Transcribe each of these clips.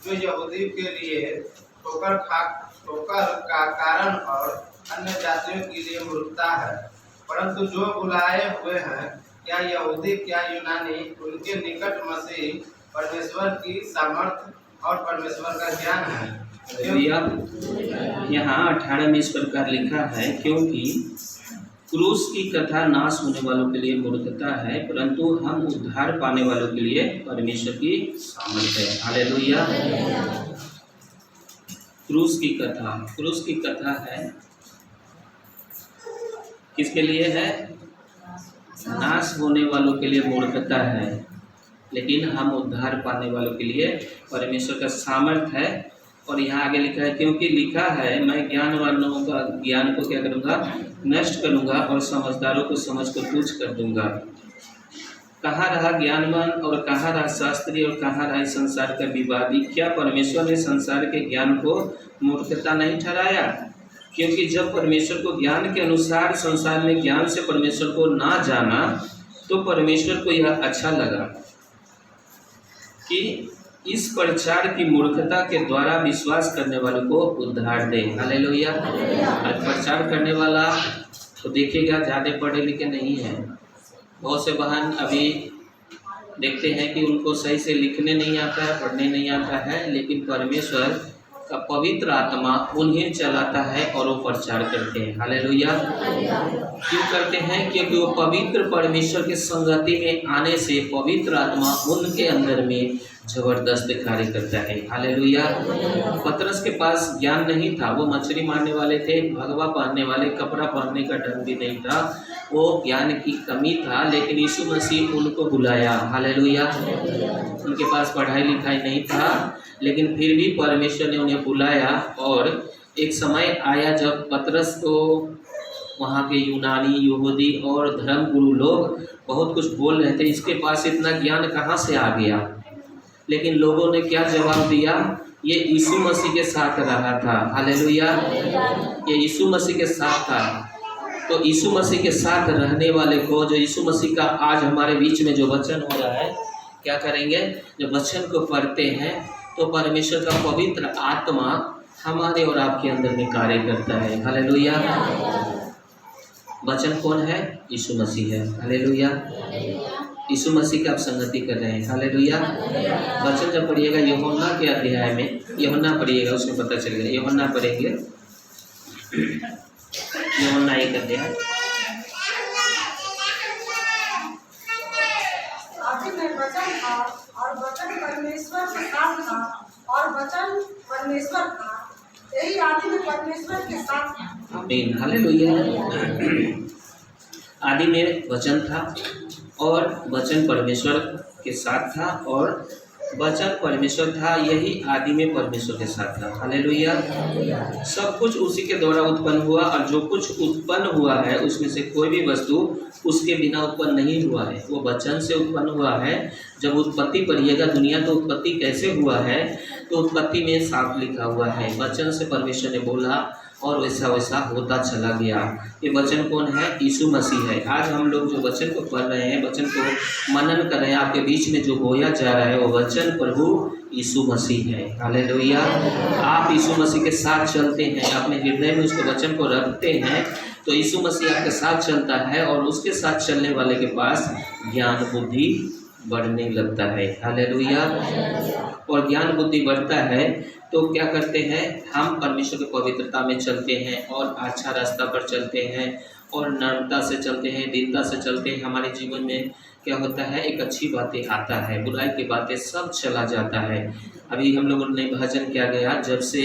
जो यहूदी के लिए ठोकर का कारण और अन्य जातियों के लिए मूर्खता है। परंतु जो बुलाए हुए हैं, क्या यहूदी क्या यूनानी, उनके निकट मसीह परमेश्वर की सामर्थ्य और परमेश्वर का ज्ञान है। यहाँ 18 में इस प्रकार लिखा है, क्योंकि क्रूस की कथा नाश होने वालों के लिए मूर्खता है, परंतु हम उद्धार पाने वालों के लिए परमेश्वर की सामर्थ्य है। हालेलुया। क्रूस की कथा है, किसके लिए है? नाश होने वालों के लिए मूर्खता है, लेकिन हम उद्धार पाने वालों के लिए परमेश्वर का सामर्थ्य है। और यहाँ आगे लिखा है, क्योंकि लिखा है, मैं ज्ञानवानों का ज्ञान को क्या करूँगा? नष्ट करूँगा और समझदारों को समझ को तुच्छ कर दूंगा। कहाँ रहा ज्ञानवान और कहाँ रहा शास्त्री और कहाँ रहा संसार का विवादी? क्या परमेश्वर ने संसार के ज्ञान को मूर्खता नहीं ठहराया? क्योंकि जब परमेश्वर को ज्ञान के अनुसार संसार ने ज्ञान से परमेश्वर को ना जाना, तो परमेश्वर को यह अच्छा लगा कि इस प्रचार की मूर्खता के द्वारा विश्वास करने वालों को उद्धार दे। हालेलुया। आज प्रचार करने वाला तो देखिएगा ज़्यादा पढ़े लिखे नहीं है। बहुत से बहन अभी देखते हैं कि उनको सही से लिखने नहीं आता है, पढ़ने नहीं आता है, लेकिन परमेश्वर का पवित्र आत्मा उन्हें चलाता है और वो प्रचार करते हैं। हालेलुया। क्यों करते हैं? क्योंकि वो पवित्र परमेश्वर के संगति में आने से पवित्र आत्मा उनके अंदर में जबरदस्त कार्य करता है। हालेलुया। पतरस के पास ज्ञान नहीं था, वो मछली मारने वाले थे, भगवा पहनने वाले, कपड़ा पहनने का ढंग भी नहीं था, वो ज्ञान की कमी था, लेकिन यीशु मसीह उनको बुलाया। हालेलुया। उनके पास पढ़ाई लिखाई नहीं था, लेकिन फिर भी परमेश्वर ने उन्हें बुलाया। और एक समय आया जब पतरस को वहाँ के यूनानी, यहूदी और धर्म गुरु लोग बहुत कुछ बोल रहे थे, इसके पास इतना ज्ञान कहाँ से आ गया? लेकिन लोगों ने क्या जवाब दिया? ये यीशु मसीह के साथ रहा था। हालेलुया। ये यीशु मसीह के साथ था। तो यीशु मसीह के साथ रहने वाले को, जो यीशु मसीह का आज हमारे बीच में जो वचन हो रहा है, क्या करेंगे? जो वचन को पढ़ते हैं तो परमेश्वर का पवित्र आत्मा हमारे और आपके अंदर में कार्य करता है। हालेलुया। वचन कौन है? यीशु मसीह है। हालेलुया। यीशु मसीह की आप संगति कर रहे हैं। हालेलुया। वचन जब पढ़िएगा यूहन्ना के अध्याय में, यूहन्ना पढ़िएगा, उसमें पता चलेगा। यूहन्ना पढ़ेंगे, यूहन्ना 1 अध्याय। वचन था और वचन परमेश्वर के साथ था और वचन परमेश्वर था। यही आदि में परमेश्वर के साथ था। आमीन। हालेलुया। आदि में वचन था और वचन परमेश्वर के साथ था और वचन परमेश्वर था, यही आदि में परमेश्वर के साथ था। हालेलुया। सब कुछ उसी के द्वारा उत्पन्न हुआ और जो कुछ उत्पन्न हुआ है उसमें से कोई भी वस्तु उसके बिना उत्पन्न नहीं हुआ है। वो वचन से उत्पन्न हुआ है। जब उत्पत्ति पढ़िएगा, दुनिया का उत्पत्ति कैसे हुआ है, तो उत्पत्ति में साफ लिखा हुआ है, वचन से परमेश्वर ने बोला और वैसा वैसा होता चला गया। ये वचन कौन है? यीशु मसीह है। आज हम लोग जो वचन को पढ़ रहे हैं, वचन को मनन कर रहे हैं, आपके बीच में जो बोया जा रहा है वो वचन प्रभु यीशु मसीह है। हालेलुया। आप यीशु मसीह के साथ चलते हैं, अपने हृदय में उसके वचन को रखते हैं, तो यीशु मसीह आपके साथ चलता है और उसके साथ चलने वाले के पास ज्ञान बुद्धि बढ़ने लगता है। हालेलुया। और ज्ञान बुद्धि बढ़ता है तो क्या करते हैं? हम परमेश्वर की पवित्रता में चलते हैं और अच्छा रास्ता पर चलते हैं और नम्रता से चलते हैं, दीनता से चलते हैं। हमारे जीवन में क्या होता है? एक अच्छी बातें आता है, बुराई की बातें सब चला जाता है। अभी हम लोगों ने भजन किया गया, जब से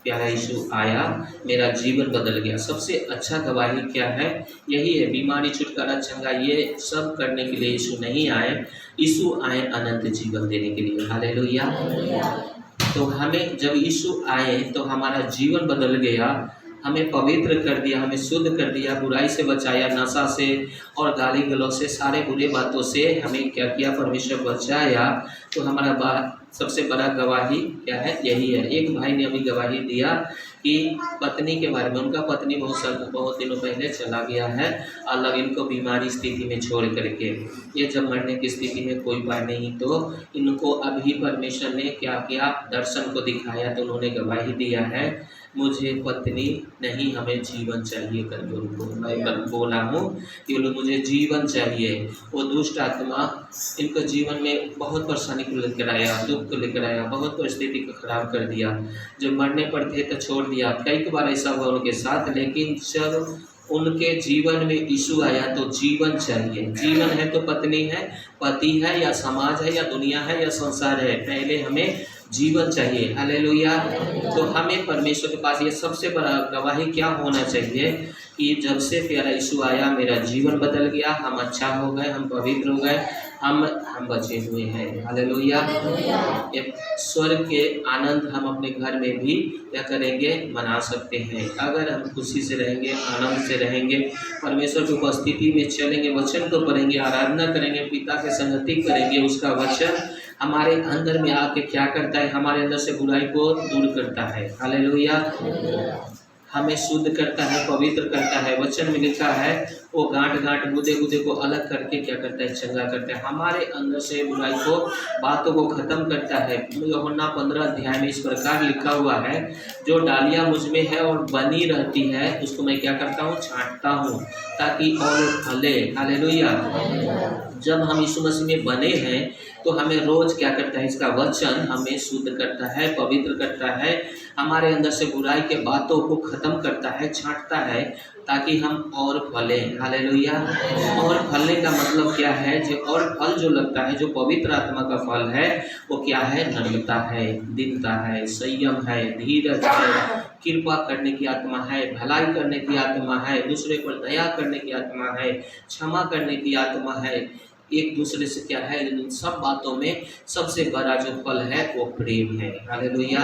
प्यारा यीशु आया मेरा जीवन बदल गया। सबसे अच्छा गवाही क्या है? यही है। बीमारी, छुटकारा, चंगा, ये सब करने के लिए यीशु नहीं आए, यीशु आए अनंत जीवन देने के लिए। हालेलुया। तो हमें जब यीशु आए तो हमारा जीवन बदल गया, हमें पवित्र कर दिया, हमें शुद्ध कर दिया, बुराई से बचाया, नशा से और गाली गलौज से, सारे बुरे बातों से हमें क्या किया? परमेश्वर बचाया। तो हमारा सबसे बड़ा गवाही क्या है? यही है। एक भाई ने अभी गवाही दिया कि पत्नी के बारे में, उनका पत्नी बहुत दिनों पहले चला गया है, अलग इनको बीमारी स्थिति में छोड़ करके, ये जब मरने की स्थिति में कोई उपाय नहीं, तो इनको अभी परमेश्वर ने क्या किया? दर्शन को दिखाया, तो उन्होंने गवाही दिया है, मुझे पत्नी नहीं, हमें जीवन चाहिए करके उनको मैं बोला हूँ कि बोलो मुझे जीवन चाहिए। वो दुष्ट आत्मा इनको जीवन में बहुत परेशानी को लेकर आया, दुख को लेकर आया, बहुत परिस्थिति को खराब कर दिया। जब मरने पर थे तो छोड़ दिया, कई बार ऐसा हुआ उनके साथ, लेकिन जब उनके जीवन में यीशु आया तो जीवन चाहिए। जीवन है तो पत्नी है, पति है, या समाज है, या दुनिया है, या संसार है, पहले हमें जीवन चाहिए। हालेलुया। तो हमें परमेश्वर के पास ये सबसे बड़ा गवाही क्या होना चाहिए कि जब से प्यारा यीशु आया मेरा जीवन बदल गया, हम अच्छा हो गए, हम पवित्र हो गए, हम बचे हुए हैं। हालेलुया। एक स्वर्ग के आनंद हम अपने घर में भी क्या करेंगे? मना सकते हैं। अगर हम खुशी से रहेंगे, आनंद से रहेंगे, परमेश्वर की उपस्थिति में चलेंगे, वचन को पढ़ेंगे, आराधना करेंगे, पिता के संगति करेंगे, उसका वचन हमारे अंदर में आके क्या करता है? हमारे अंदर से बुराई को दूर करता है। हालेलुया। हमें शुद्ध करता है, पवित्र करता है। वचन में लिखा है वो गांठ गांठ गुदे गुदे को अलग करके क्या करता है? चंगा करता है। हमारे अंदर से बुराई को, बातों को खत्म करता है। यूहन्ना 15 अध्याय में इस प्रकार लिखा हुआ है, जो डालियां मुझ में है और बनी रहती है उसको मैं क्या करता हूँ? छांटता हूँ ताकि और फले। हालेलुया। जब हम यीशु मसीह में बने हैं तो हमें रोज क्या करता है? इसका वचन हमें शुद्ध करता है, पवित्र करता है, हमारे अंदर से बुराई के बातों को खत्म करता है, छांटता है ताकि हम और फलें। हालेलुया। और फलने का मतलब क्या है? जो और फल जो लगता है, जो पवित्र आत्मा का फल है, वो क्या है? नम्रता है, दीनता है, संयम है, धीरज है, कृपा करने की आत्मा है, भलाई करने की आत्मा है, दूसरे पर दया करने की आत्मा है, क्षमा करने की आत्मा है, एक दूसरे से क्या है? इन सब बातों में सबसे बड़ा जो फल है वो प्रेम है। हालेलुया।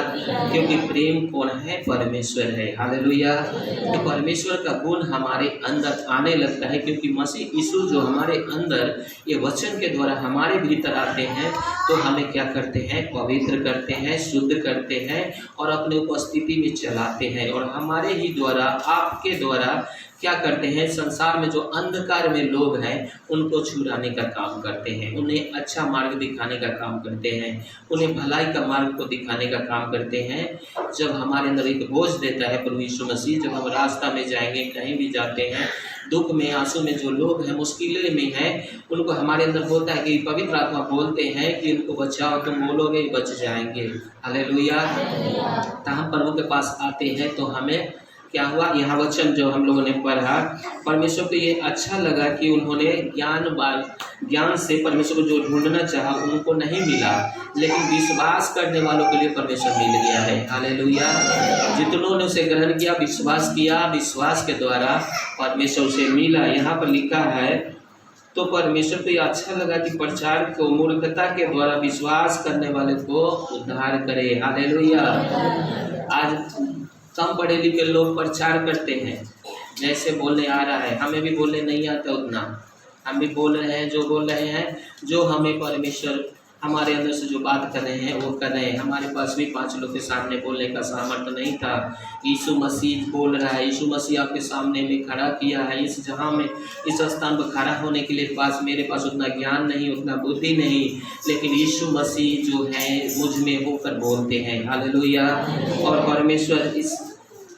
क्योंकि प्रेम कौन है? परमेश्वर है। हालेलुया। तो परमेश्वर का गुण हमारे अंदर आने लगता है, क्योंकि मसीह यीशु जो हमारे अंदर ये वचन के द्वारा हमारे भीतर आते हैं तो हमें क्या करते हैं? पवित्र करते हैं, शुद्ध करते हैं और अपने उपस्थिति में चलाते हैं, और हमारे ही द्वारा, आपके द्वारा क्या करते हैं? संसार में जो अंधकार में लोग हैं उनको छुड़ाने का काम करते हैं, उन्हें अच्छा मार्ग दिखाने का काम करते हैं, उन्हें भलाई का मार्ग को दिखाने का काम करते हैं। जब हमारे अंदर एक बोझ देता है प्रभु यीशु मसीह, जब हम रास्ता में जाएंगे, कहीं भी जाते हैं, दुख में, आंसू में जो लोग हैं, मुश्किलें में हैं, उनको हमारे अंदर होता है कि पवित्र आत्मा बोलते हैं कि इनको बचाओ, तुम बोलोगे बच जाएंगे। हालेलुया। तो हम प्रभु के पास आते हैं तो हमें क्या हुआ? यहाँ वचन जो हम लोगों ने पढ़ा, परमेश्वर को ये अच्छा लगा कि उन्होंने ज्ञान से परमेश्वर को जो ढूंढना चाहा उनको नहीं मिला, लेकिन विश्वास करने वालों के लिए परमेश्वर मिल गया है। हालेलुया। जितनों ने उसे ग्रहण किया, विश्वास किया, विश्वास के द्वारा परमेश्वर उसे मिला। यहाँ पर लिखा है, तो परमेश्वर को ये अच्छा लगा कि प्रचार को मूर्खता के द्वारा विश्वास करने वाले को उद्धार करे। हालेलुया। आज कम पढ़े लिखे लोग प्रचार करते हैं, जैसे बोलने आ रहा है, हमें भी बोलने नहीं आता उतना, हम भी बोल रहे हैं जो बोल रहे हैं, जो हमें परमेश्वर हमारे अंदर से जो बात कर रहे हैं वो कर रहे हैं। हमारे पास भी 5 लोग के सामने बोलने का सामर्थ्य नहीं था। यीशु मसीह बोल रहा है, यीशु मसीह आपके सामने में खड़ा किया है, इस जहाँ में इस स्थान पर खड़ा होने के लिए मेरे पास उतना ज्ञान नहीं, उतना बुद्धि नहीं, लेकिन यीशु मसीह जो है मुझ में होकर बोलते हैं। हालेलुया। और परमेश्वर इस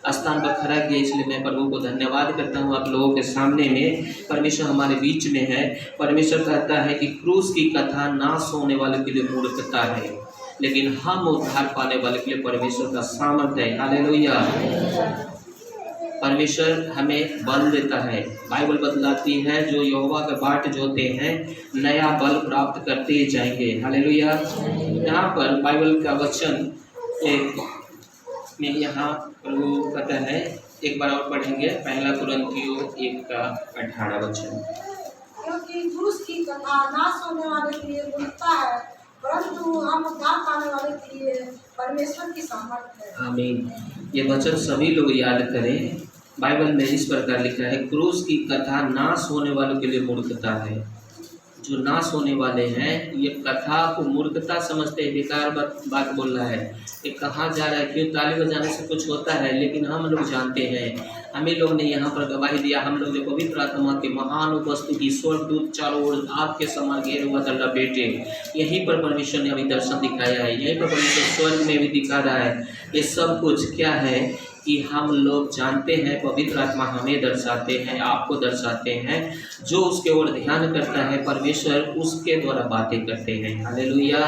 स्थान पर खड़ा किया, इसलिए मैं प्रभु को धन्यवाद करता हूँ आप लोगों के सामने में। परमेश्वर हमारे बीच में है। परमेश्वर कहता है कि क्रूस की कथा नाश होने वाले के लिए मूर्खता है, लेकिन हम उद्धार पाने वाले के लिए परमेश्वर का सामर्थ्य है। हालेलुया। परमेश्वर हमें बल देता है। बाइबल बतलाती है, जो यहोवा का बाट जोते हैं नया बल प्राप्त करते जाएंगे। हालेलुया। यहाँ पर बाइबल का वचन में यहाँ प्रभु कहता है, एक बार और पढ़ेंगे, 1 कुरिन्थियों 1:18 वचन। क्योंकि क्रूस की कथा नाश होने वाले के लिए मूर्खता है, परंतु हम उद्धार पाने वाले के लिए परमेश्वर की सामर्थ्य है। आमीन। ये वचन सभी लोग याद करें। बाइबल में इस प्रकार लिखा है, क्रूस की कथा नाश होने वालों के लिए मूर्खता है। जो नाश होने वाले हैं। ये कथा को मूर्खता समझते हैं, बेकार बात बोल रहा है। ये कहाँ जा रहा है, क्यों ताली बजाने से कुछ होता है? लेकिन हम लोग जानते हैं, हमें लोग ने यहाँ पर गवाही दिया। हम लोग जो पवित्र आत्मा के महान उपस्थिति, स्वर्गदूत चारों ओर आग के समान घेरे हुआ था बेटे, यहीं पर परमेश्वर ने अभी दर्शन दिखाया है। यहीं पर परमेश्वर स्वर्ग में भी दिखा रहा है। ये सब कुछ क्या है कि हम लोग जानते हैं, पवित्र आत्मा हमें दर्शाते हैं, आपको दर्शाते हैं। जो उसके ओर ध्यान करता है, परमेश्वर उसके द्वारा बातें करते हैं। हालेलुया।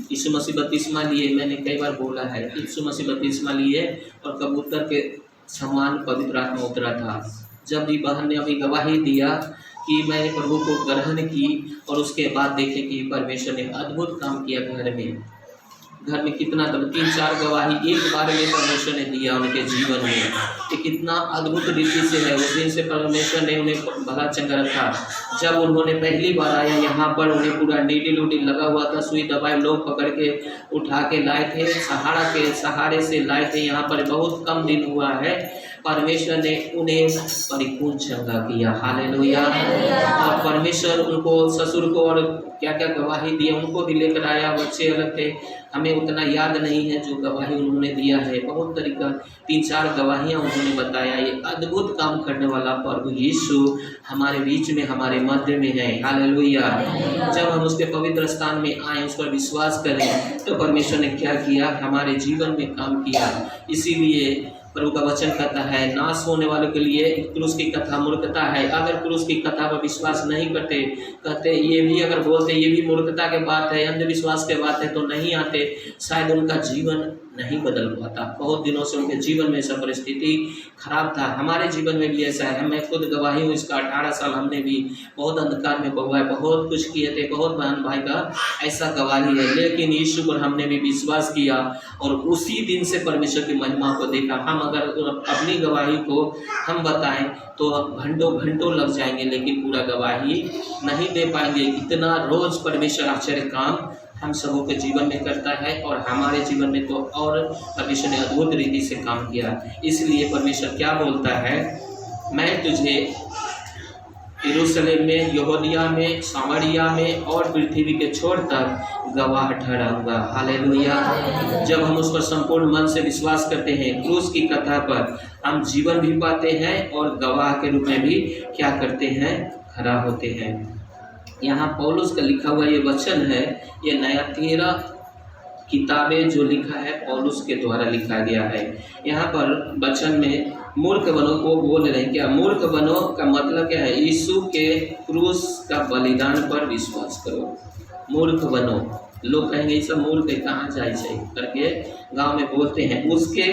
यीशु मसीह बपतिस्मा लिए, मैंने कई बार बोला है, यीशु मसीह बपतिस्मा लिए और कबूतर के समान पवित्र आत्मा उतरा था। जब भी बहन ने अभी गवाही दिया कि मैंने प्रभु को ग्रहण की, और उसके बाद देखे कि परमेश्वर ने अद्भुत काम किया घर में कितना 3-4 गवाही एक बार में परमेश्वर ने दिया उनके जीवन में। ये कितना अद्भुत रीति से है। उस दिन से परमेश्वर ने उन्हें भला चंगा रखा। जब उन्होंने पहली बार आया यहाँ पर, उन्हें पूरा नीडिल उडिल लगा हुआ था, सुई दवाई लोग पकड़ के उठा के लाए थे, सहारे से लाए थे। यहाँ पर बहुत कम दिन हुआ है, परमेश्वर ने उन्हें परिपूर्ण चंगा किया। हालेलुया। और परमेश्वर उनको, ससुर को और क्या क्या गवाही दी, उनको भी लेकर आया। बच्चे अलग थे, हमें उतना याद नहीं है जो गवाही उन्होंने दिया है। बहुत तरीका 3-4 गवाहियाँ उन्होंने बताया। ये अद्भुत काम करने वाला प्रभु यीशु हमारे बीच में, हमारे मध्य में है। हालेलुया। जब हम उसके पवित्र स्थान में आए, उस पर विश्वास करें, तो परमेश्वर ने क्या किया, हमारे जीवन में काम किया। इसीलिए प्रभु का वचन कहता है, नाश होने वालों के लिए क्रूस की कथा मूर्खता है। अगर क्रूस की कथा पर विश्वास नहीं करते, कहते ये भी, अगर बोलते ये भी मूर्खता के बात है, अंधविश्वास के बात है, तो नहीं आते, शायद उनका जीवन नहीं बदल पाता। बहुत दिनों से उनके जीवन में ऐसा परिस्थिति खराब था। हमारे जीवन में भी ऐसा है। मैं खुद गवाही हूँ इसका। 18 साल हमने भी बहुत अंधकार में बहुआए, बहुत कुछ किए थे। बहुत बहन भाई का ऐसा गवाही है। लेकिन यीशु पर हमने भी विश्वास किया और उसी दिन से परमेश्वर की महिमा को देखा। हम अगर अपनी गवाही को हम बताएं तो घंटों लग जाएंगे, लेकिन पूरा गवाही नहीं दे पाएंगे। इतना रोज परमेश्वर आश्चर्य काम हम सबों के जीवन में करता है, और हमारे जीवन में तो और परमेश्वर ने अद्भुत रीति से काम किया। इसलिए परमेश्वर क्या बोलता है, मैं तुझे यरूशलेम में, यहूदिया में, सामरिया में और पृथ्वी के छोर तक गवाह ठहराऊंगा। हालेलुया। जब हम उस पर संपूर्ण मन से विश्वास करते हैं, क्रूस की कथा पर हम जीवन भी पाते हैं और गवाह के रूप में भी क्या करते हैं, खड़ा होते हैं। यहाँ पौलुस का लिखा हुआ ये वचन है, ये नया 13 किताबें जो लिखा है पौलुस के द्वारा लिखा गया है। यहाँ पर वचन में मूर्ख बनो को बोल रहे हैं। क्या मूर्ख बनो का मतलब क्या है? यीशु के क्रूस का बलिदान पर विश्वास करो। मूर्ख बनो। लोग कहेंगे सब मूर्ख है, कहाँ जाए करके गांव में बोलते हैं। उसके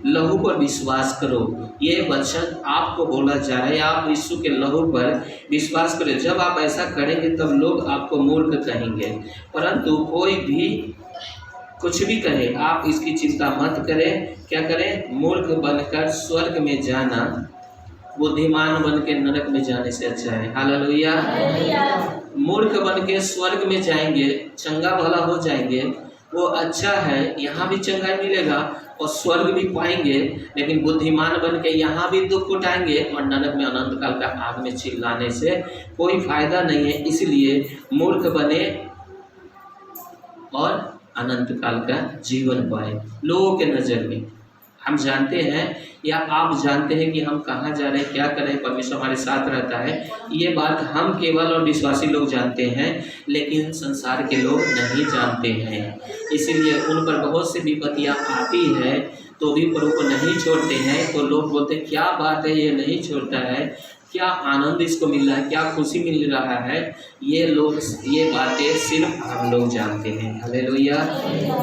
लहू पर विश्वास करो। ये वचन आपको बोला जा रहा है, आप यीशु के लहू पर विश्वास करें। जब आप ऐसा करेंगे तब लोग आपको मूर्ख कहेंगे। परंतु कोई भी कुछ भी कहे, आप इसकी चिंता मत करें। क्या करें? मूर्ख बनकर स्वर्ग में जाना बुद्धिमान बन के नरक में जाने से अच्छा है। हालेलुया। मूर्ख बन के स्वर्ग में जाएंगे, चंगा भला हो जाएंगे, वो अच्छा है। यहाँ भी चंगाई मिलेगा और स्वर्ग भी पाएंगे। लेकिन बुद्धिमान बन के यहाँ भी दुख उठाएंगे और नरक में अनंत काल का आग में चिल्लाने से कोई फायदा नहीं है। इसलिए मूर्ख बने और अनंत काल का जीवन पाए। लोगों के नज़र में हम जानते हैं या आप जानते हैं कि हम कहाँ जा रहे हैं, क्या कर रहे हैं, परमेश्वर हमारे साथ रहता है। ये बात हम केवल और विश्वासी लोग जानते हैं, लेकिन संसार के लोग नहीं जानते हैं। इसीलिए उन पर बहुत सी विपत्तियाँ आती है तो भी प्रभु को नहीं छोड़ते हैं। तो लोग बोलते हैं क्या बात है, ये नहीं छोड़ता है, क्या आनंद इसको मिल रहा है, क्या खुशी मिल रहा है। ये बातें सिर्फ हम लोग जानते हैं। हालेलुया।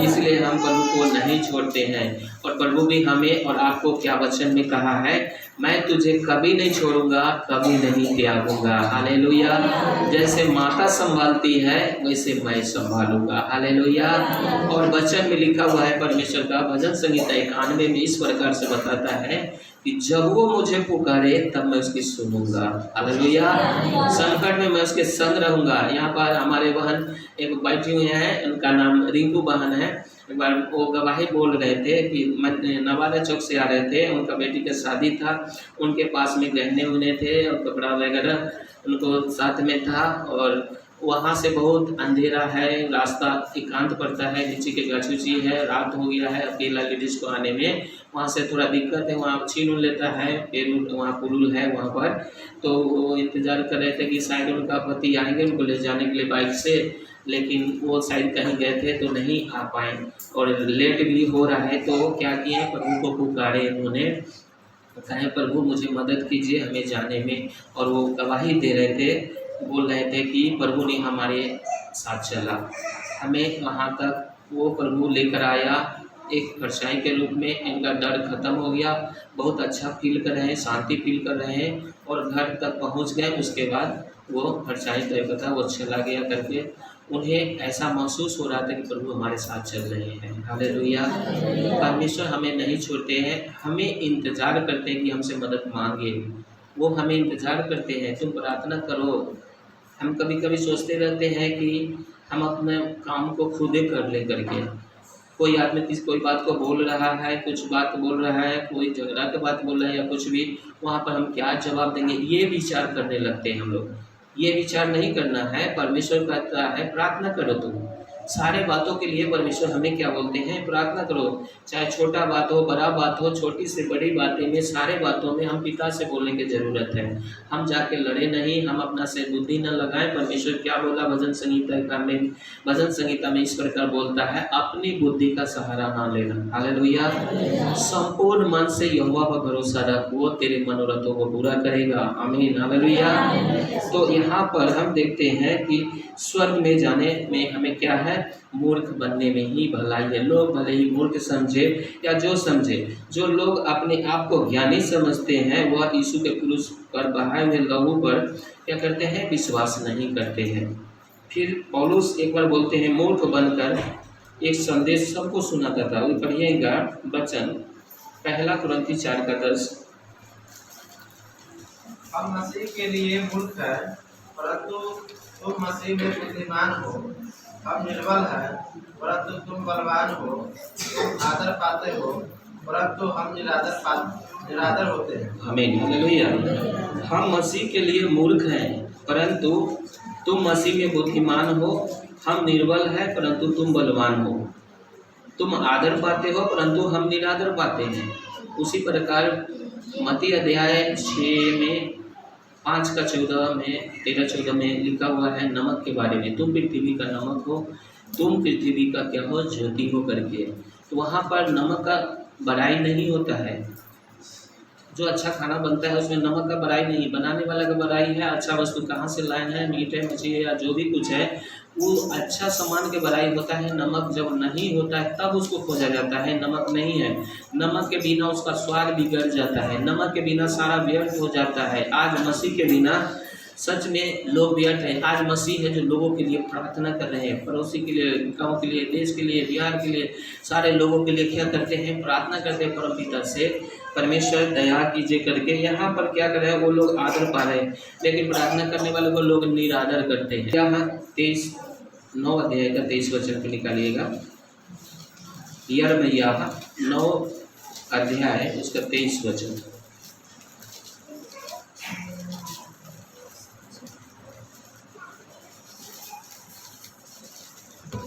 इसलिए हम प्रभु को नहीं छोड़ते हैं। और प्रभु भी हमें और आपको क्या वचन में कहा है, मैं तुझे कभी नहीं छोड़ूंगा, कभी नहीं त्यागूंगा। हालेलुया। जैसे माता संभालती है वैसे मैं संभालूंगा। हालेलुया। और वचन में लिखा हुआ है, परमेश्वर का भजन संहिता 91 में इस प्रकार से बताता है कि जब वो मुझे पुकारे तब मैं उसकी सुनूंगा। हालेलुया। संकट में मैं उसके संग रहूंगा। यहाँ पर हमारे बहन एक बैठी हुई हैं, उनका नाम रिंकू बहन है। एक बार वो गवाही बोल रहे थे कि नवादा चौक से आ रहे थे, उनका बेटी का शादी था, उनके पास में गहने उन्हें थे और कपड़ा वगैरह उनको साथ में था, और वहाँ से बहुत अंधेरा है, रास्ता एकांत पड़ता है, नीचे के गाछ उची है, रात हो गया है, अकेला लेडीज को आने में वहाँ से थोड़ा दिक्कत है, वहाँ छीन लेता है, पेड़ वहाँ पुल है वहाँ पर। तो वो इंतज़ार कर रहे थे कि शायद उनका पति आएंगे उनको ले जाने के लिए बाइक से, लेकिन वो शायद कहीं गए थे तो नहीं आ पाए और लेट भी हो रहा है। तो क्या किए, प्रभु को पुकारे उन्होंने, कहे प्रभु मुझे मदद कीजिए हमें जाने में। और वो गवाही दे रहे थे, बोल रहे थे कि प्रभु ने हमारे साथ चला, हमें वहाँ तक वो प्रभु लेकर आया एक परछाई के रूप में। इनका डर खत्म हो गया, बहुत अच्छा फील कर रहे हैं, शांति फील कर रहे हैं और घर तक पहुँच गए। उसके बाद वो परछाई तय था, वो चला गया करके उन्हें ऐसा महसूस हो रहा था कि प्रभु हमारे साथ चल रहे हैं। हालेलुया। परमेश्वर हमें नहीं छोड़ते हैं, हमें इंतज़ार करते हैं कि हमसे मदद मांगे, वो हमें इंतज़ार करते हैं। तुम प्रार्थना करो। हम कभी कभी सोचते रहते हैं कि हम अपने काम को खुद ही कर ले करके, कोई आदमी कोई बात को बोल रहा है, कुछ बात बोल रहा है, कोई झगड़ा की बात बोल रहा है या कुछ भी, वहाँ पर हम क्या जवाब देंगे, ये विचार करने लगते हैं हम लोग। ये विचार नहीं करना है। परमेश्वर कहता है प्रार्थना करो। तुम सारे बातों के लिए परमेश्वर हमें क्या बोलते हैं, प्रार्थना करो। चाहे छोटा बात हो, बड़ा बात हो, छोटी से बड़ी बातें में, सारे बातों में हम पिता से बोलने की ज़रूरत है। हम जाके लड़े नहीं, हम अपना से बुद्धि न लगाएं। परमेश्वर क्या बोला भजन संहिता में इस प्रकार बोलता है, अपनी बुद्धि का सहारा ना लेना। हालेलुया। संपूर्ण मन से यहोवा पर भरोसा रख, वो तेरे मनोरथों को पूरा करेगा। आमीन। हालेलुया। तो यहाँ पर हम देखते हैं कि स्वर्ग में जाने में हमें क्या है, मूर्ख बनने में ही भलाई है। लोग भले ही मूर्ख समझे या जो समझे, जो लोग अपने आप को ज्ञानी समझते हैं वह यीशु के क्रूस पर बहाए हुए लहू पर क्या करते हैं, विश्वास नहीं करते हैं। फिर पौलुस एक बार बोलते हैं, मूर्ख बनकर एक संदेश सबको सुनाता था। वो पढ़िएगा वचन 1 कुरिन्थी 4:10। हम मसीह के लिए मूर्ख है, परंतु तुम मसीह में बुद्धिमान हो। हम निर्बल है, परंतु तुम बलवान हो। तुम आदर पाते हो, परंतु हम निरादर होते हैं। आमीन। हालेलुया। हम मसीह के लिए मूर्ख हैं, परंतु तुम मसीह में बुद्धिमान हो। हम निर्बल है, परंतु तुम बलवान हो। तुम आदर पाते हो, परंतु हम निरादर पाते हैं। उसी प्रकार मत्ती अध्याय 6 में 5:14 में 13-14 में लिखा हुआ है नमक के बारे में, तुम पृथ्वी का नमक हो, तुम पृथ्वी का क्या हो, ज्योति हो करके। तो वहाँ पर नमक का बड़ाई नहीं होता है। जो अच्छा खाना बनता है उसमें नमक का बड़ाई नहीं, बनाने वाला का बड़ाई है। अच्छा वस्तु कहाँ से लाए हैं, मीट है, मछली है या जो भी कुछ है, वो अच्छा सामान के बड़ाई होता है। नमक जब नहीं होता है तब उसको खोजा जाता है। नमक नहीं है, नमक के बिना उसका स्वाद बिगड़ जाता है, नमक के बिना सारा व्यर्थ हो जाता है। आज मसीह के बिना सच में लोग व्यर्थ हैं। आज मसीह है जो लोगों के लिए प्रार्थना कर रहे हैं, पड़ोसी के लिए, गाँव के लिए, देश के लिए, बिहार के लिए, सारे लोगों के लिए क्या करते हैं, प्रार्थना करते हैं परमपिता से, परमेश्वर दया कीजिए करके। यहाँ पर क्या कर रहे हैं, वो लोग आदर पा रहे हैं, लेकिन प्रार्थना करने वाले को लोग निरादर करते हैं। यहाँ 9 अध्याय का 23 वचन को निकालिएगा। यिर्मयाह 9 अध्याय उसका 23 वचन।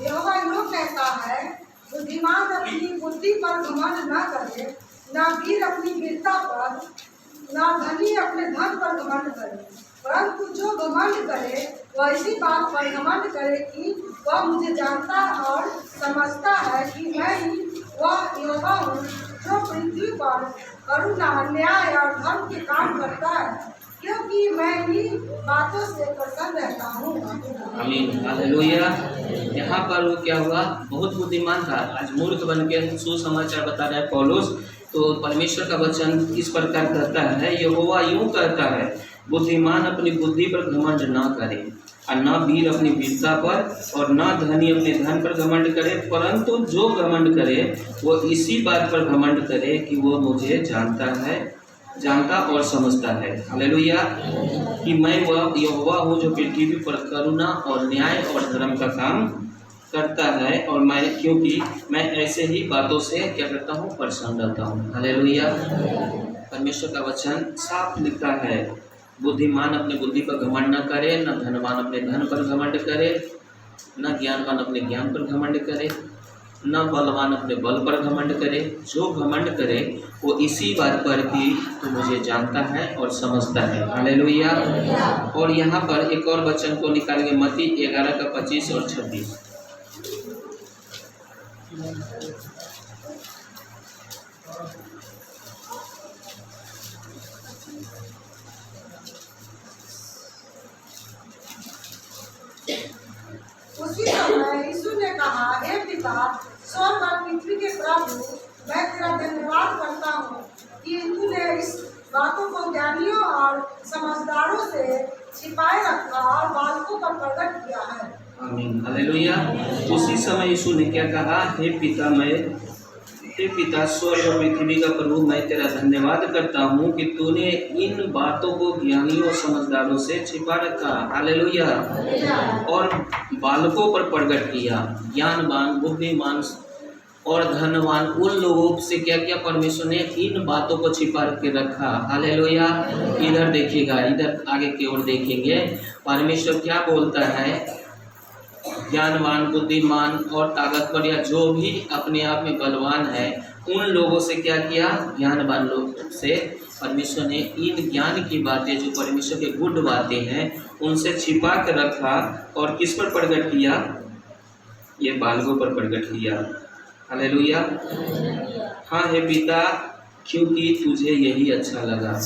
यहोवा यूँ कहता है, बुद्धिमान अपनी बुद्धि पर घमंड न करे, ना वीर अपनी वीरता पर, ना धनी अपने धन पर घमंड करे, परंतु जो घमंड करे वह इसी बात पर घमंड करे कि वह मुझे जानता और समझता है कि मैं ही वह यहोवा हूँ जो पृथ्वी पर करुणा, न्याय और धर्म के काम करता है, क्योंकि मैं इन्हीं बातों से प्रसन्न रहता हूँ। आमीन। हालेलुया। यहाँ पर वो क्या हुआ, बहुत बुद्धिमान था, आज मूर्ख बन के सुसमाचार बता रहा है पौलुस। तो परमेश्वर का वचन इस प्रकार कहता है, यहोवा यूँ कहता है, बुद्धिमान अपनी बुद्धि पर घमंड न करे, और न वीर अपनी वीरता पर, और न धनी अपने धन पर घमंड करे, परंतु जो घमंड करे वो इसी बात पर घमंड करे कि वो मुझे जानता है जानता और समझता है। हालेलुया। कि मैं वह यहोवा हूँ जो पृथ्वी पर करुणा और न्याय और धर्म का काम करता है, और मैं क्योंकि मैं ऐसे ही बातों से क्या करता हूँ, प्रसन्न रहता हूँ। हालेलुया। परमेश्वर का वचन साफ लिखता है, बुद्धिमान अपने बुद्धि पर घमंड न करे, न धनवान अपने धन पर घमंड करे, न ज्ञानवान अपने ज्ञान पर घमंड करे, न बलवान अपने बल पर घमंड करे। जो घमंड करे वो इसी बात पर कि तू मुझे जानता है और समझता है। हालेलुया। और यहाँ पर एक और वचन को निकालेंगे, मत्ती 11 का 25 और 26। उसी समय यीशु ने कहा, हे पिता, स्वर्ग और पृथ्वी के प्रभु, मैं तेरा धन्यवाद करता हूँ कि तूने इस बातों को ज्ञानियों और समझदारों से छिपाए रखा और बालकों पर प्रकट किया है। आमीन। हालेलुया। उसी समय यीशु ने क्या कहा, हे पिता स्वर्ग और पृथ्वी का प्रभु, मैं तेरा धन्यवाद करता हूँ कि तूने इन बातों को ज्ञानियों और समझदारों से छिपा रखा। हालेलुया। और बालकों पर प्रकट किया। ज्ञानवान, बुद्धिमान और धनवान उन लोगों से क्या किया, परमेश्वर ने इन बातों को छिपा के रखा। हालेलुया। इधर देखिएगा, इधर आगे की ओर देखेंगे, परमेश्वर क्या बोलता है। ज्ञानवान, बुद्धिमान और ताकतवर या जो भी अपने आप में बलवान है, उन लोगों से क्या किया, ज्ञानवान लोग से परमेश्वर ने इन ज्ञान की बातें, जो परमेश्वर के गुड बातें हैं, उनसे छिपा कर रखा। और किस पर प्रकट किया, ये बालकों पर प्रकट किया। हालेलुया। हाँ हे पिता, क्योंकि तुझे यही अच्छा लगा।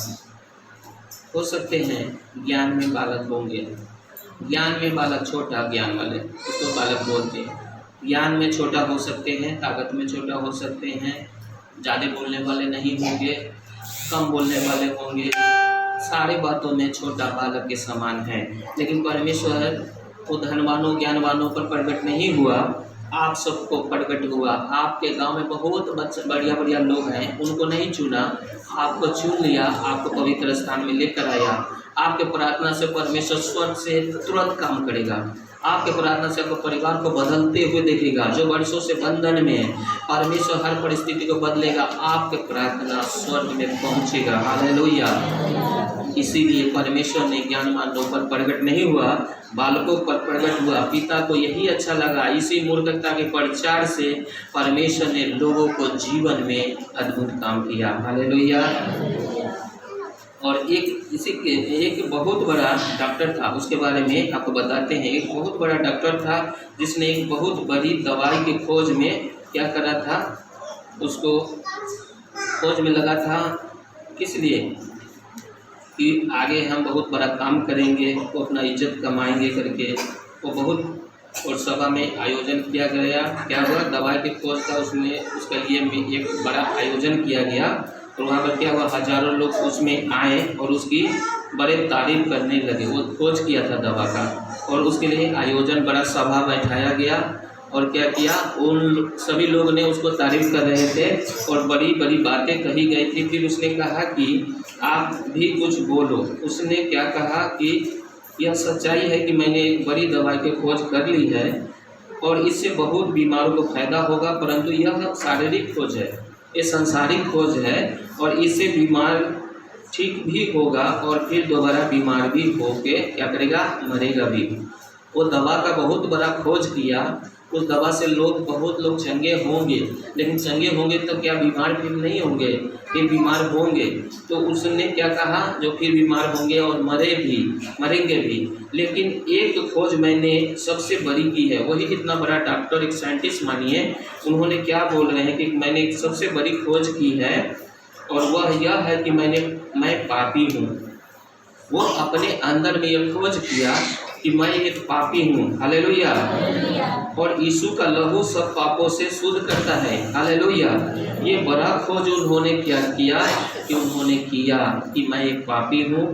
हो सकते हैं ज्ञान में बालक होंगे, ज्ञान में बालक, छोटा ज्ञान वाले उसको बालक बोलते हैं। ज्ञान में छोटा हो सकते हैं, ताकत में छोटा हो सकते हैं, ज़्यादा बोलने वाले नहीं होंगे, कम बोलने वाले होंगे, सारे बातों में छोटा बालक के समान है। लेकिन परमेश्वर वो धनवानों ज्ञानवानों पर प्रकट नहीं हुआ, आप सबको प्रकट हुआ। आपके गांव में बहुत बढ़िया बढ़िया लोग हैं, उनको नहीं चुना, आपको चुन लिया, आपको पवित्र स्थान में लेकर आया। आपके प्रार्थना से परमेश्वर स्वर्ग से तुरंत काम करेगा। आपके प्रार्थना से आपको परिवार को बदलते हुए देखेगा। जो वर्षों से बंधन में है, परमेश्वर हर परिस्थिति को बदलेगा। आपके प्रार्थना स्वर्ग में पहुंचेगा। हालेलुया। इसीलिए परमेश्वर ने ज्ञानवान लोगों पर प्रकट नहीं हुआ, बालकों पर प्रकट हुआ। पिता को यही अच्छा लगा। इसी मूर्खता के प्रचार से परमेश्वर ने लोगों को जीवन में अद्भुत काम किया। हालेलुया। और एक बहुत बड़ा डॉक्टर था, उसके बारे में आपको बताते हैं। एक बहुत बड़ा डॉक्टर था जिसने एक बहुत बड़ी दवाई की खोज में क्या करा था, उसको खोज में लगा था। किस लिए, कि आगे हम बहुत बड़ा काम करेंगे, वो अपना इज्जत कमाएंगे करके वो बहुत, और सभा में आयोजन किया गया। क्या हुआ, दवाई की खोज था, उसमें उसके लिए एक बड़ा आयोजन किया गया। और वहाँ पर क्या हुआ, हजारों लोग उसमें आए और उसकी बड़े तारीफ करने लगे। वो खोज किया था दवा का, और उसके लिए आयोजन बड़ा सभा बैठाया गया। और क्या किया, उन सभी लोग ने उसको तारीफ कर रहे थे और बड़ी बड़ी बातें कही गई थी। फिर उसने कहा कि आप भी कुछ बोलो। उसने क्या कहा कि यह सच्चाई है कि मैंने एक बड़ी दवाई की खोज कर ली है और इससे बहुत बीमारों को फायदा होगा, परंतु यह शारीरिक खोज है, ये सांसारिक खोज है, और इससे बीमार ठीक भी होगा और फिर दोबारा बीमार भी होके क्या करेगा, मरेगा भी। वो दवा का बहुत बड़ा खोज किया। उस दवा से बहुत लोग चंगे होंगे, लेकिन चंगे होंगे तो क्या बीमार फिर नहीं होंगे, फिर बीमार होंगे। तो उसने क्या कहा, जो फिर बीमार होंगे और मरेंगे भी, लेकिन एक खोज मैंने सबसे बड़ी की है। वही इतना बड़ा डॉक्टर, एक साइंटिस्ट मानिए, उन्होंने क्या बोल रहे हैं कि मैंने एक सबसे बड़ी खोज की है, और वह यह है कि मैं पापी हूँ। वो अपने अंदर में यह खोज किया कि मैं एक पापी हूँ। हालेलुया। और यीशु का लहू सब पापों से शुद्ध करता है। हालेलुया। ये बड़ा खोज उन्होंने क्या किया, कि उन्होंने किया कि मैं एक पापी हूँ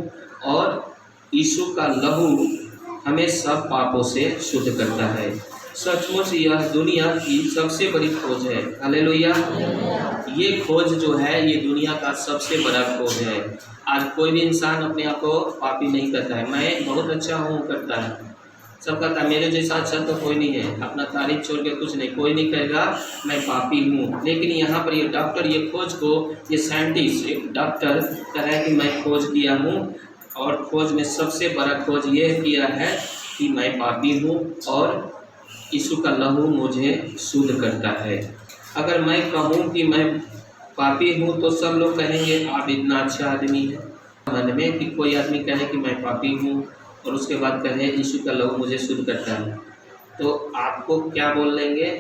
और यीशु का लहू हमें सब पापों से शुद्ध करता है। सचमुच यह दुनिया की सबसे बड़ी खोज है। हालेलुया। ये खोज जो है ये दुनिया का सबसे बड़ा खोज है। आज कोई भी इंसान अपने आप को पापी नहीं करता है, मैं बहुत अच्छा हूँ करता है। सब कहता है मेरे जैसा अच्छा तो कोई नहीं है, अपना तारीफ छोड़ के कुछ नहीं, कोई नहीं कहेगा मैं पापी हूँ। लेकिन यहाँ पर ये डॉक्टर ये खोज को, ये साइंटिस्ट एक डॉक्टर कह रहा है कि मैं खोज किया हूँ और खोज में सबसे बड़ा खोज ये किया है कि मैं पापी हूँ और यीशु का लहू मुझे शुद्ध करता है। अगर मैं कहूँ कि मैं पापी हूँ तो सब लोग कहेंगे आप इतना अच्छा आदमी है। मन में कि कोई आदमी कहे कि मैं पापी हूँ और उसके बाद कहे यीशु का लहू मुझे शुद्ध करता है, तो आपको क्या बोल लेंगे?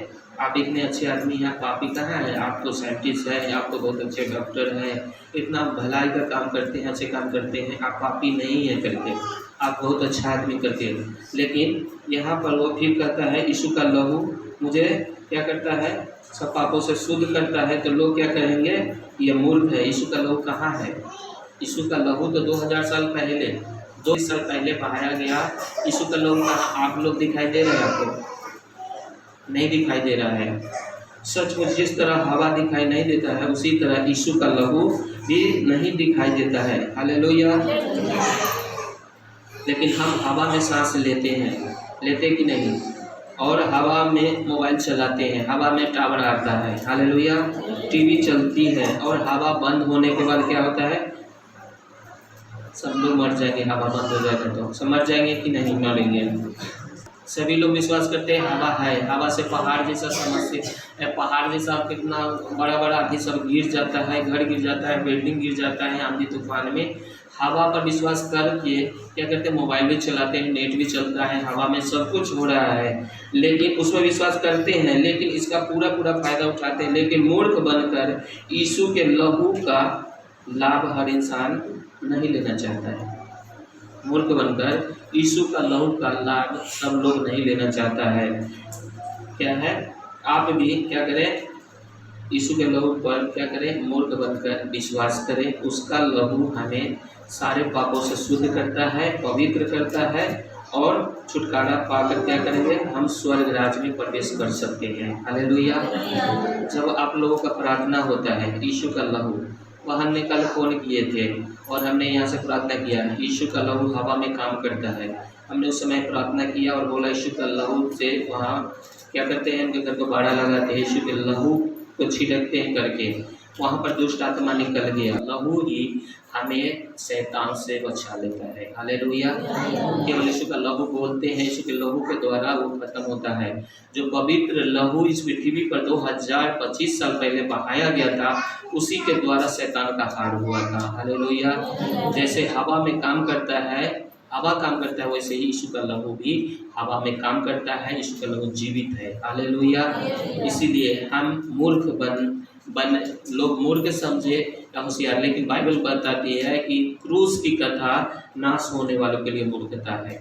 आप इतने अच्छे आदमी हैं, पापी कहाँ है? आप तो साइंटिस्ट हैं, आप तो बहुत अच्छे डॉक्टर हैं, इतना भलाई का काम करते हैं, अच्छे काम करते हैं, आप पापी नहीं हैं करके, आप बहुत अच्छा आदमी करके। लेकिन यहाँ पर वो फिर कहता है यीशु का लहू मुझे क्या करता है? सब पापों से शुद्ध करता है। तो लोग क्या कहेंगे? ये मूर्ख है, यीशु का लहू कहाँ है? यीशु का लहू तो 2000 साल पहले 2 साल पहले बहाया गया। यीशु का लहू कहाँ? आप लोग दिखाई दे रहे हैं? आपको नहीं दिखाई दे रहा है। सचमुच जिस तरह हवा दिखाई नहीं देता है उसी तरह यीशु का लहू भी नहीं दिखाई देता है। हालेलुया। लेकिन हम हवा में सांस लेते हैं, लेते कि नहीं? और हवा में मोबाइल चलाते हैं, हवा में टावर आता है। हालेलुया। टीवी चलती है और हवा बंद होने के बाद क्या होता है? सब लोग मर जाएंगे। हवा बंद हो जाएगा तो सब मर जाएंगे कि नहीं मरेंगे? सभी लोग विश्वास करते हैं हवा है, हवा से पहाड़ जैसा समझते, पहाड़ जैसा कितना बड़ा बड़ा आदमी सब गिर जाता है, घर गिर जाता है, बिल्डिंग गिर जाता है आंधी तूफान में। हवा पर विश्वास करके क्या करते हैं? मोबाइल भी चलाते हैं, नेट भी चलता है, हवा में सब कुछ हो रहा है, लेकिन उसमें विश्वास करते हैं, लेकिन इसका पूरा फ़ायदा उठाते हैं। लेकिन मूर्ख बनकर यीशु के लहू का लाभ हर इंसान नहीं लेना चाहता है। मूर्ख बनकर यीशु का लहू का लाभ सब लोग नहीं लेना चाहता है। क्या है? आप भी क्या करें? यीशु के लहू पर क्या करें? मूर्ख बनकर विश्वास करें। उसका लहू हमें सारे पापों से शुद्ध करता है, पवित्र करता है और छुटकारा पाकर क्या करेंगे? हम स्वर्ग राज्य में प्रवेश कर सकते हैं। हालेलुया। जब आप लोगों का प्रार्थना होता है यीशु का लहू, वह हमने कल फ़ोन किए थे और हमने यहाँ से प्रार्थना किया है यीशु का लहू हवा में काम करता है। हमने उस समय प्रार्थना किया और बोला यीशु का लहू से वहाँ क्या करते हैं? उनके घर को बाड़ा लगाते हैं, यीशु के लहू को छिड़कते हैं करके, वहाँ पर दुष्ट आत्मा निकल गया। लहू ही हमें शैतान से बचा लेता है। हालेलुया। केवल यीशु का लहू बोलते हैं, यीशु के लहू के द्वारा वो खत्म होता है। जो पवित्र लहू इस पृथ्वी पर 2025 साल पहले बहाया गया था, उसी के द्वारा शैतान का हार हुआ था। हालेलुया। जैसे हवा में काम करता है, हवा काम करता है, वैसे ही यीशु का लहू भी हवा में काम करता है। यीशु का लहू जीवित है। हालेलुया। इसीलिए हम मूर्ख लोग मूर्ख समझे या होशियार, लेकिन बाइबल बताती है कि क्रूस की कथा नाश होने वालों के लिए मूर्खता है।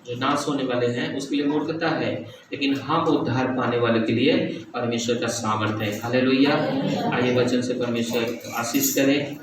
जो नाश होने वाले हैं उसके लिए मूर्खता है, लेकिन हम उद्धार पाने वाले के लिए परमेश्वर का सामर्थ्य है। हालेलुया। आइए वचन से परमेश्वर आशीष करें।